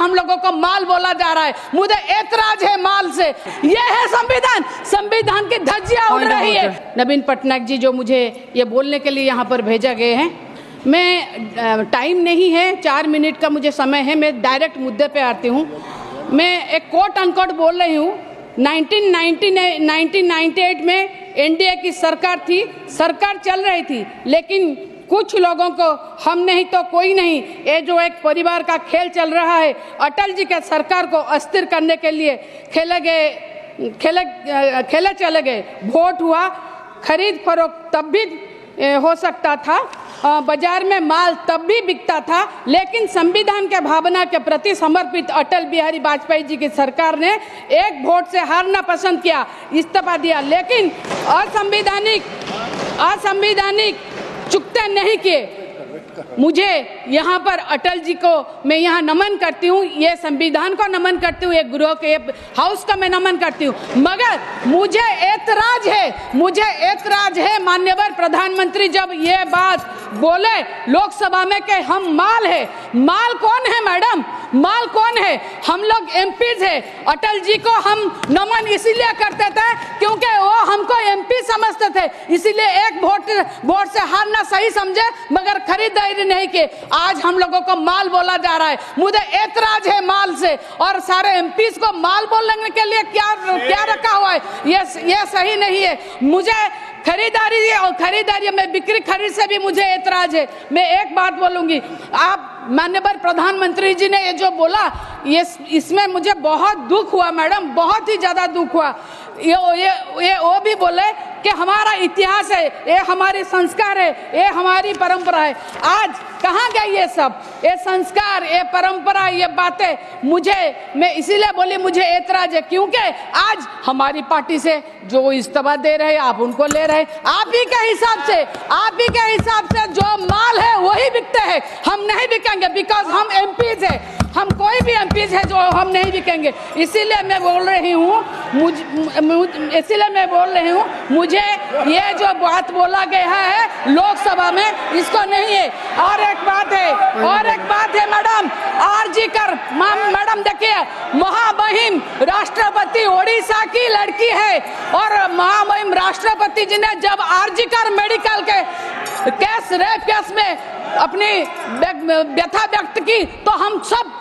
हम लोगों को माल बोला जा रहा है। मुझे ऐतराज है माल से। यह है संविधान, संविधान की धज्जियां उड़ रही है। नवीन पटनायक जी जो मुझे ये बोलने के लिए यहाँ पर भेजा गए हैं, मैं टाइम नहीं है, 4 मिनट का मुझे समय है, मैं डायरेक्ट मुद्दे पे आती हूँ। मैं एक कोट अनकोट बोल रही हूँ। 1998 में एनडीए की सरकार थी, सरकार चल रही थी, लेकिन कुछ लोगों को हम नहीं तो कोई नहीं, ये जो एक परिवार का खेल चल रहा है, अटल जी के सरकार को अस्थिर करने के लिए खेले चले गए। वोट हुआ, खरीद फरोख्त तब भी हो सकता था, बाजार में माल तब भी बिकता था, लेकिन संविधान के भावना के प्रति समर्पित अटल बिहारी वाजपेयी जी की सरकार ने एक वोट से हारना पसंद किया, इस्तीफा दिया, लेकिन असंवैधानिक चुकते नहीं किए। मुझे यहाँ पर अटल जी को मैं यहाँ नमन करती हूँ, ये संविधान को नमन करती हूँ, ये गृह के हाउस का मैं नमन करती हूँ, मगर मुझे ऐतराज है माननीय प्रधानमंत्री जब ये बात बोले लोकसभा में कि हम माल है। माल कौन है मैडम? माल कौन है? हम लोग एमपीज है। अटल जी को हम नमन इसीलिए करते थे क्योंकि वो हमको एमपी समझते थे, इसीलिए एक वोट से हारना सही समझे, मगर खरीदारी नहीं की। आज हम लोगों को माल बोला जा रहा है। मुझे ऐतराज है माल से, और सारे एमपीज को माल बोलने के लिए क्या रखा हुआ है, ये सही नहीं है। मुझे खरीदारी में बिक्री खरीद से भी मुझे ऐतराज है। मैं एक बात बोलूंगी, आप माननीय प्रधानमंत्री जी ने ये जो बोला, ये इसमें मुझे बहुत दुख हुआ मैडम, बहुत ही ज्यादा दुख हुआ। ये वो भी बोले कि हमारा इतिहास है, ये हमारे संस्कार है, ये हमारी परंपरा है। आज कहाँ गए ये सब, ये संस्कार, ये परंपरा, ये बातें? मैं इसीलिए बोली मुझे ऐतराज है क्योंकि आज हमारी पार्टी से जो इस्तीफा दे रहे हैं आप उनको ले रहे हैं। आप ही के हिसाब से जो माल है वही बिकते हैं, हम नहीं बिकेंगे, बिकॉज हम एमपीज है, हम कोई भी एमपीज है जो हम नहीं बिकेंगे। इसीलिए मैं बोल रही हूँ मुझे ये जो बात बोला गया है लोकसभा में, इसको नहीं है। और एक बात है मैडम, आरजी कर मैडम देखिए, महामहिम राष्ट्रपति ओडिशा की लड़की है, और महामहिम राष्ट्रपति जी ने जब आरजी कर मेडिकल के रेप केस में अपनी व्यथा व्यक्त की तो हम सब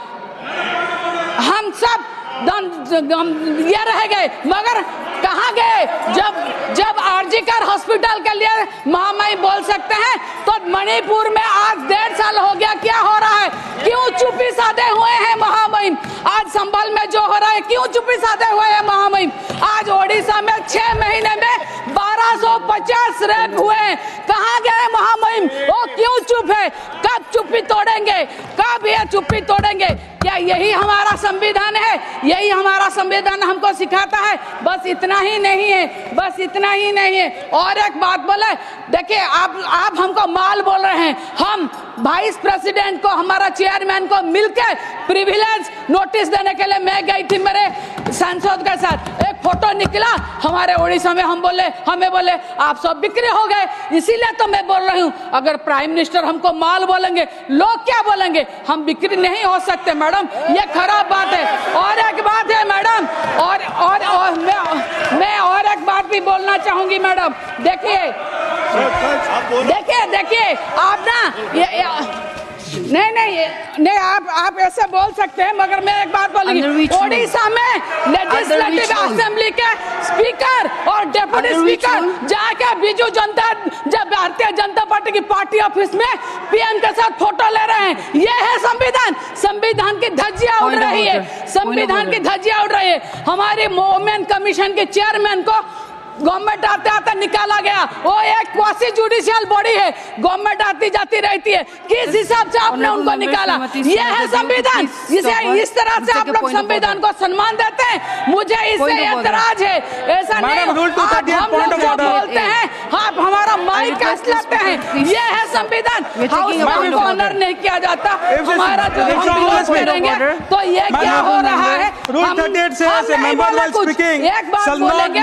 ये रह गए, मगर कहाँ गए? जब आरजीकर हॉस्पिटल के लिए महामहिम बोल सकते हैं तो मणिपुर में आज 1.5 साल हो गया, क्या हो रहा है? क्यों चुप्पी साधे हुए हैं महामहिम? आज संभल में जो हो रहा है, क्यों चुप्पी साधे हुए हैं महामहिम? आज ओडिशा में 6 महीने में 1250 रेप हुए हैं, कहाँ गए महामहिम? वो क्यों चुप है? कब चुप्पी तोड़ेंगे? कब ये चुप्पी तोड़ेंगे? क्या यही हमारा संविधान है? यही हमारा संविधान हमको सिखाता है? बस इतना ही नहीं है। और एक बात बोले, देखिए आप हमको माल बोल रहे हैं। हम वाइस प्रेसिडेंट को, हमारा चेयरमैन को मिलकर प्रिविलेज नोटिस देने के लिए मैं गई थी मेरे सांसद के साथ। एक फोटो निकला हमारे उड़ीसा में, हमें बोले आप सब बिक्री हो गए। इसीलिए तो मैं बोल रही हूँ, अगर प्राइम मिनिस्टर हमको माल बोलेंगे, लोग क्या बोलेंगे? हम बिक्री नहीं हो सकते मैडम, ये खराब बात है। और एक बात है मैडम, मैं और एक बात भी बोलना चाहूंगी मैडम। देखिए आप ना नहीं आप ऐसे बोल सकते हैं, मगर मैं एक बात बोलूंगी, ओडिशा में लेजिस्लेटिव असेंबली के स्पीकर और डेप्यूटी स्पीकर जाके भारतीय जनता पार्टी की पार्टी ऑफिस में पीएम के साथ फोटो ले रहे हैं। ये है संविधान की धज्जियां उड़ रही है। हमारी वुमेन कमीशन के चेयरमैन को गवर्नमेंट आते निकाला गया। वो एक क्वासी जुडिशियल बॉडी है, गवर्नमेंट आती जाती रहती है, किस हिसाब से आपने उनको निकाला? ये है संविधान। इस तरह से आप लोग संविधान को सम्मान देते हैं, मुझे इससे ऐतराज है। ऐसा नहीं, हम लोग जो बोलते हैं आप हमारा माइक काट लेते हैं। ये है संविधान, हाउस में हमको ऑनर नहीं किया जाता। हमारा जो हम करेंगे तो ये क्या हो रहा है? एक बात बोलेंगे,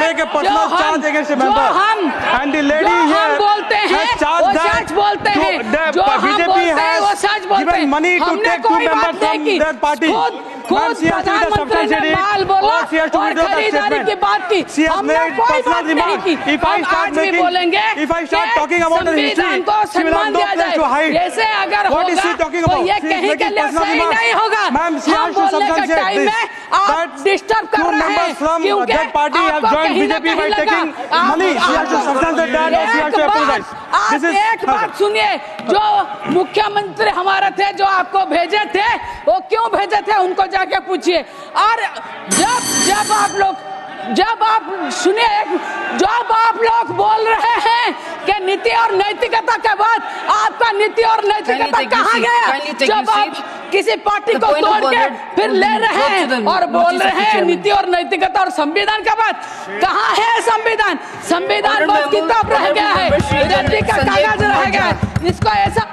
charge against a जो member. हम And the lady जो here हम बोलते हैं has charged वो that सच बोलते हैं, the जो हम BJP बोलते हैं वो has सच बोलते हैं। given money to हमने take two कोई बात members नहीं from की। their party. खुद Ma'am, she has to be the प्रधानमंत्री ने substantiated माल बोला or she has to और withdraw that खरीदारी statement. की बात की। She has हमने made कोई personal बात नहीं remarks. की। If I हम start आज भी making, बोलेंगे if I start कि talking about her history, संविधान को she will have सम्मान no दिया place to जाए। hide. ऐसे अगर What is होगा she talking तो about? ये She is कहीं के making लिए personal सही remarks. नहीं होगा। Ma'am, she हम has to बोलने के substantiate टाइम this. में आप That डिस्टर्ब कर two रहे हैं members from क्योंकि that party have आपको joined कहीं ना BJP by कहीं लगा। taking money. She has to substantiate that or she has to apologize. आप एक बात सुनिए, जो मुख्यमंत्री हमारे थे जो आपको भेजे थे वो क्यों भेजे थे उनको जाके पूछिए। और जब आप लोग सुनिए, जब आप लोग बोल रहे हैं कि नीति और नैतिकता के बाद आपका नीति और नैतिकता कहाँ गया? जब आप किसी पार्टी को तोड़ के फिर ले रहे हैं और बोल रहे हैं नीति और नैतिकता और संविधान का बात, कहाँ है संविधान? संविधान बहुत किताब रह गया है, रद्दी का कागज रह गया है। इसको ऐसा